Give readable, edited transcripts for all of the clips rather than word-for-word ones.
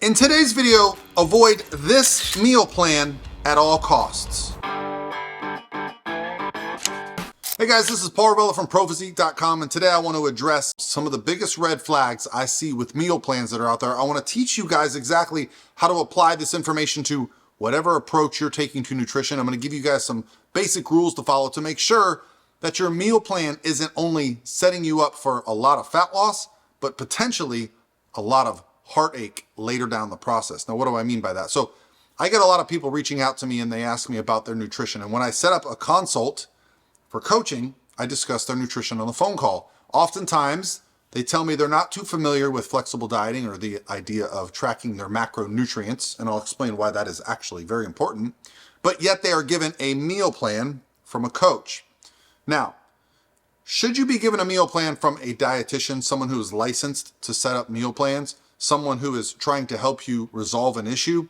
In today's video, avoid this meal plan at all costs. Hey guys, this is Paul Ravella from ProPhysique.com, and today I want to address some of the biggest red flags I see with meal plans that are out there. I want to teach you guys exactly how to apply this information to whatever approach you're taking to nutrition. I'm going to give you guys some basic rules to follow to make sure that your meal plan isn't only setting you up for a lot of fat loss, but potentially a lot of heartache later down the process. Now, what do I mean by that? So I get a lot of people reaching out to me and they ask me about their nutrition. And when I set up a consult for coaching, I discuss their nutrition on the phone call. Oftentimes, they tell me they're not too familiar with flexible dieting or the idea of tracking their macronutrients, and I'll explain why that is actually very important, but yet they are given a meal plan from a coach. Now, should you be given a meal plan from a dietitian, someone who is licensed to set up meal plans, someone who is trying to help you resolve an issue,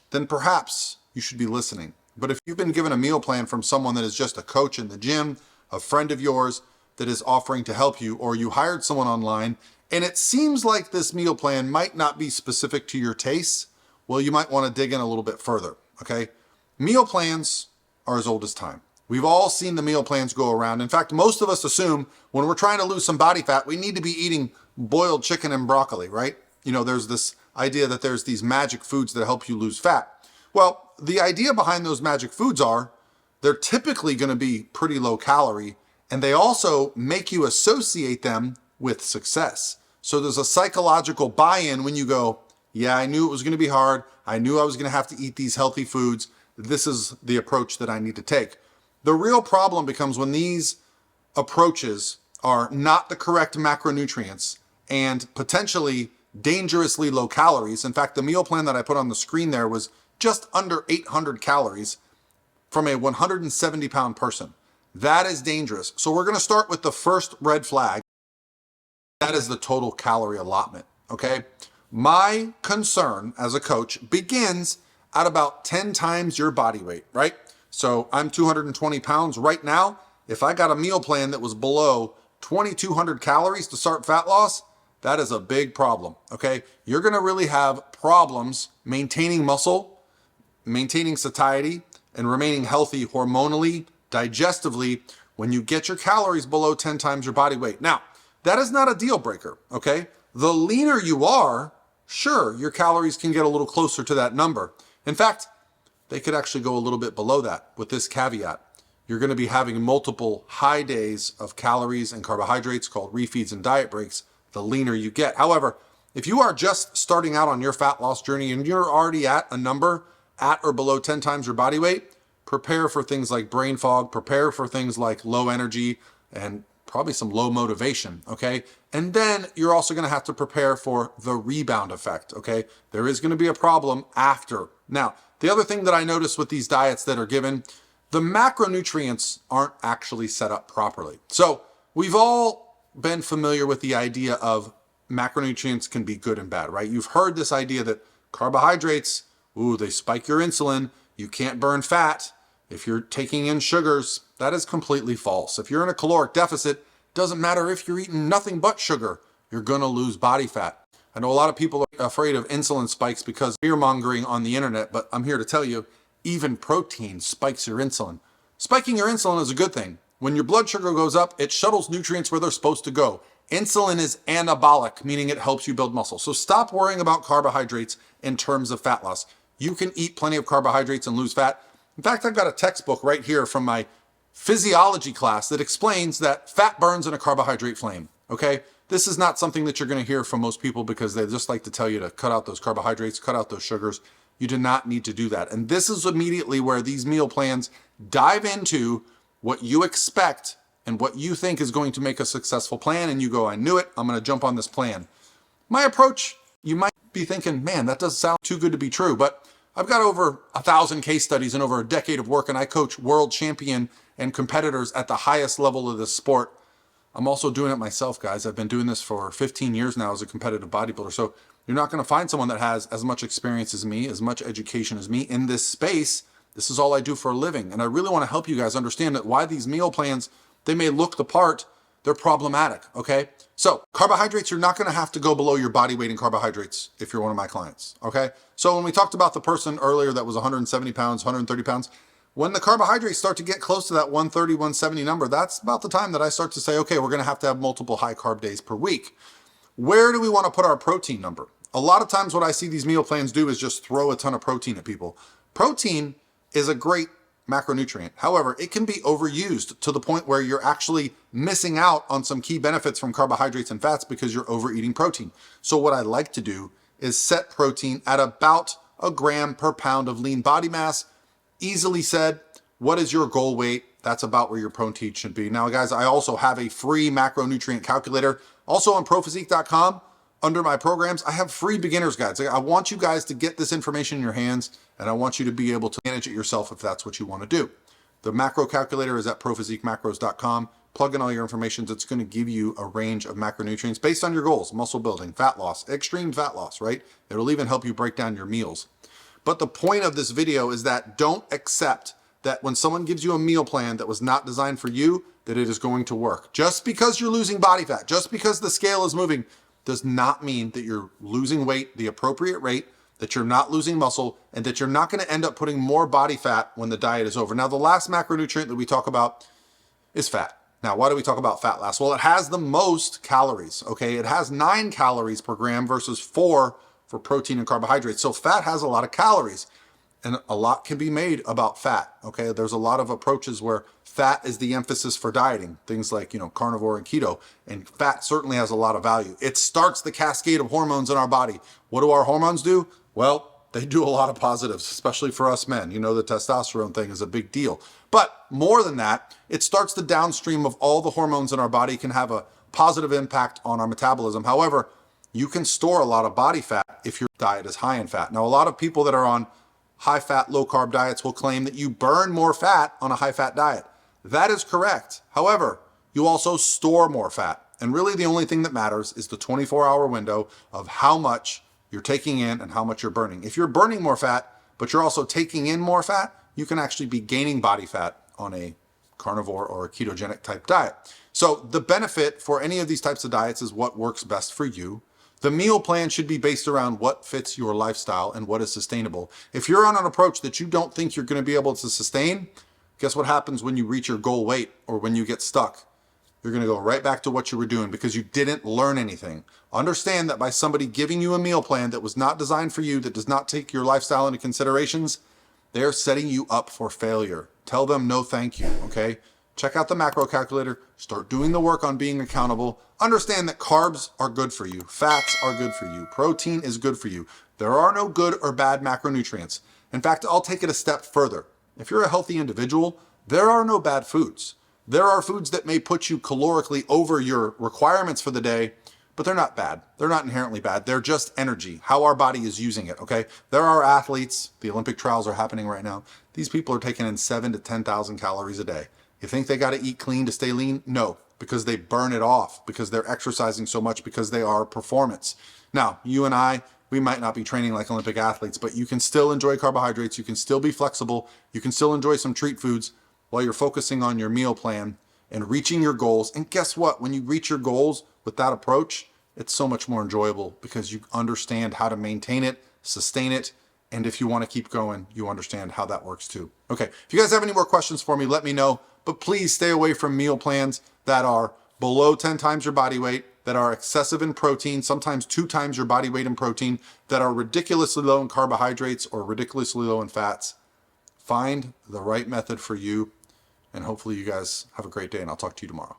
then perhaps you should be listening. But if you've been given a meal plan from someone that is just a coach in the gym, a friend of yours that is offering to help you, or you hired someone online, and it seems like this meal plan might not be specific to your tastes, well, you might want to dig in a little bit further, okay? Meal plans are as old as time. We've all seen the meal plans go around. In fact, most of us assume when we're trying to lose some body fat, we need to be eating boiled chicken and broccoli, right? You know, there's this idea that there's these magic foods that help you lose fat. Well, the idea behind those magic foods are they're typically going to be pretty low calorie, and they also make you associate them with success. So there's a psychological buy-in when you go, yeah, I knew it was going to be hard. I knew I was going to have to eat these healthy foods. This is the approach that I need to take. The real problem becomes when these approaches are not the correct macronutrients and potentially dangerously low calories. In fact, the meal plan that I put on the screen there was just under 800 calories from a 170-pound person. That is dangerous. So we're going to start with the first red flag. That is the total calorie allotment, okay? My concern as a coach begins at about 10 times your body weight, right? So I'm 220 pounds right now. If I got a meal plan that was below 2,200 calories to start fat loss, that is a big problem, okay? You're gonna really have problems maintaining muscle, maintaining satiety, and remaining healthy hormonally, digestively, when you get your calories below 10 times your body weight. Now, that is not a deal breaker, okay? The leaner you are, sure, your calories can get a little closer to that number. In fact, they could actually go a little bit below that with this caveat. You're gonna be having multiple high days of calories and carbohydrates called refeeds and diet breaks the leaner you get. However, if you are just starting out on your fat loss journey and you're already at a number at or below 10 times your body weight, prepare for things like brain fog, prepare for things like low energy and probably some low motivation, okay? And then you're also gonna have to prepare for the rebound effect, okay? There is gonna be a problem after. Now, the other thing that I noticed with these diets that are given, the macronutrients aren't actually set up properly. So we've all been familiar with the idea of macronutrients can be good and bad, right? You've heard this idea that carbohydrates, ooh, they spike your insulin, you can't burn fat. If you're taking in sugars, that is completely false. If you're in a caloric deficit, doesn't matter if you're eating nothing but sugar, you're gonna lose body fat. I know a lot of people are afraid of insulin spikes because of fear-mongering on the internet, but I'm here to tell you, even protein spikes your insulin. Spiking your insulin is a good thing. When your blood sugar goes up, it shuttles nutrients where they're supposed to go. Insulin is anabolic, meaning it helps you build muscle. So stop worrying about carbohydrates in terms of fat loss. You can eat plenty of carbohydrates and lose fat. In fact, I've got a textbook right here from my physiology class that explains that fat burns in a carbohydrate flame, okay? This is not something that you're gonna hear from most people because they just like to tell you to cut out those carbohydrates, cut out those sugars. You do not need to do that. And this is immediately where these meal plans dive into what you expect and what you think is going to make a successful plan, and you go, I knew it, I'm gonna jump on this plan. My approach, you might be thinking, man, that does sound too good to be true, but I've got over 1,000 case studies and over a decade of work, and I coach world champion and competitors at the highest level of this sport. I'm also doing it myself, guys. I've been doing this for 15 years now as a competitive bodybuilder, so you're not gonna find someone that has as much experience as me, as much education as me in this space. This is all I do for a living. And I really want to help you guys understand that why these meal plans, they may look the part, they're problematic, okay? So carbohydrates, you're not gonna have to go below your body weight in carbohydrates if you're one of my clients, okay? So when we talked about the person earlier that was 170 pounds, 130 pounds, when the carbohydrates start to get close to that 130, 170 number, that's about the time that I start to say, okay, we're gonna have to have multiple high carb days per week. Where do we wanna put our protein number? A lot of times what I see these meal plans do is just throw a ton of protein at people. Protein is a great macronutrient. However, it can be overused to the point where you're actually missing out on some key benefits from carbohydrates and fats because you're overeating protein. So what I like to do is set protein at about a gram per pound of lean body mass. Easily said. What is your goal weight? That's about where your protein should be. Now, guys, I also have a free macronutrient calculator. Also on prophysique.com, under my programs, I have free beginner's guides. I want you guys to get this information in your hands, and I want you to be able to manage it yourself if that's what you want to do. The macro calculator is at prophysiquemacros.com. Plug in all your information. It's going to give you a range of macronutrients based on your goals: muscle building, fat loss, extreme fat loss, right? It'll even help you break down your meals. But the point of this video is that don't accept that when someone gives you a meal plan that was not designed for you, that it is going to work. Just because you're losing body fat, just because the scale is moving, does not mean that you're losing weight the appropriate rate, that you're not losing muscle, and that you're not going to end up putting more body fat when the diet is over. Now, the last macronutrient that we talk about is fat. Now, why do we talk about fat last? Well, it has the most calories, okay? It has 9 calories per gram versus 4 for protein and carbohydrates. So fat has a lot of calories, and a lot can be made about fat, okay? There's a lot of approaches where fat is the emphasis for dieting, things like, carnivore and keto, and fat certainly has a lot of value. It starts the cascade of hormones in our body. What do our hormones do? Well, they do a lot of positives, especially for us men. The testosterone thing is a big deal. But more than that, it starts the downstream of all the hormones in our body, can have a positive impact on our metabolism. However, you can store a lot of body fat if your diet is high in fat. Now, a lot of people that are on high fat, low carb diets will claim that you burn more fat on a high fat diet. That is correct. However, you also store more fat. And really the only thing that matters is the 24-hour window of how much you're taking in and how much you're burning. If you're burning more fat, but you're also taking in more fat, you can actually be gaining body fat on a carnivore or a ketogenic type diet. So the benefit for any of these types of diets is what works best for you. The meal plan should be based around what fits your lifestyle and what is sustainable. If you're on an approach that you don't think you're going to be able to sustain, guess what happens when you reach your goal weight or when you get stuck? You're going to go right back to what you were doing because you didn't learn anything. Understand that by somebody giving you a meal plan that was not designed for you, that does not take your lifestyle into considerations, they're setting you up for failure. Tell them no thank you, okay? Check out the macro calculator, start doing the work on being accountable. Understand that carbs are good for you, fats are good for you, protein is good for you. There are no good or bad macronutrients. In fact, I'll take it a step further. If you're a healthy individual, there are no bad foods. There are foods that may put you calorically over your requirements for the day, but they're not bad. They're not inherently bad. They're just energy, how our body is using it, okay? There are athletes, the Olympic trials are happening right now. These people are taking in 7,000 to 10,000 calories a day. You think they got to eat clean to stay lean? No, because they burn it off, because they're exercising so much, because they are performance. Now, you and I, we might not be training like Olympic athletes, but you can still enjoy carbohydrates. You can still be flexible. You can still enjoy some treat foods while you're focusing on your meal plan and reaching your goals. And guess what? When you reach your goals with that approach, it's so much more enjoyable because you understand how to maintain it, sustain it, and if you want to keep going, you understand how that works too. Okay, if you guys have any more questions for me, let me know. But please stay away from meal plans that are below 10 times your body weight, that are excessive in protein, sometimes 2 times your body weight in protein, that are ridiculously low in carbohydrates or ridiculously low in fats. Find the right method for you, and hopefully you guys have a great day, and I'll talk to you tomorrow.